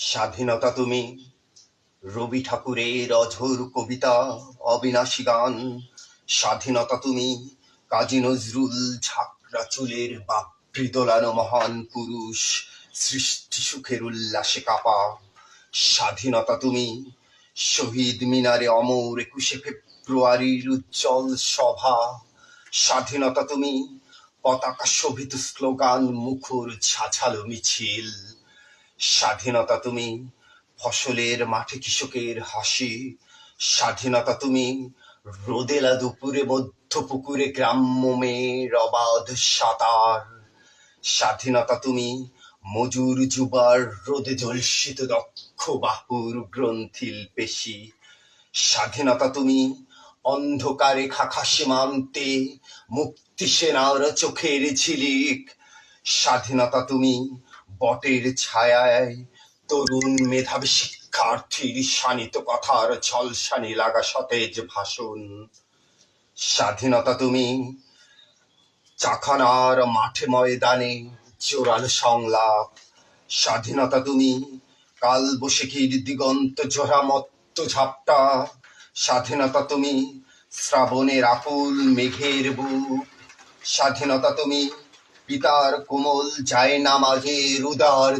স্বাধীনতা তুমি রবি ঠাকুরের অঝোর কবিতা, অবিনাশী গান। স্বাধীনতা তুমি কাজী নজরুল ঝাঁকড়া চুলের বাপড়ি দোলানো মহান পুরুষ, সৃষ্টি সুখের উল্লাসে কাপা। স্বাধীনতা তুমি শহীদ মিনারে অমর ২১শে ফেব্রুয়ারির উজ্জ্বল সভা। স্বাধীনতা তুমি পতাকা শোভিত স্লোগান, মুখর ঝাঝালো মিছিল। স্বাধীনতা তুমি ফসলের মাঠে কৃষকের হাসি। স্বাধীনতা তুমি রোদেলা দুপুরে মধ্য পুকুরে গ্রাম্য মেয়ের অবাধ সাঁতার। স্বাধীনতা তুমি মজুর যুবার রোদে ঝলসিত দক্ষ বাহুর গ্রন্থিল পেশি। স্বাধীনতা তুমি অন্ধকারে খাখা সীমান্তে মুক্তি সেনার চোখের ঝিলিক। স্বাধীনতা তুমি বটের ছায়ায় তরুণ মেধাবী শিক্ষার্থীর শানিত কথার ঝলসানি লাগা সতেজ ভাষণ। স্বাধীনতা তুমি চাখানার মাঠে ময়দানে জোরালো সংলাপ। স্বাধীনতা তুমি কাল বৈশাখীর দিগন্ত জোড়া মত্ত ঝাপটা। স্বাধীনতা তুমি শ্রাবণের আকুল মেঘের বুক। স্বাধীনতা তুমি পিতার কোমল জায়নামাজের উদার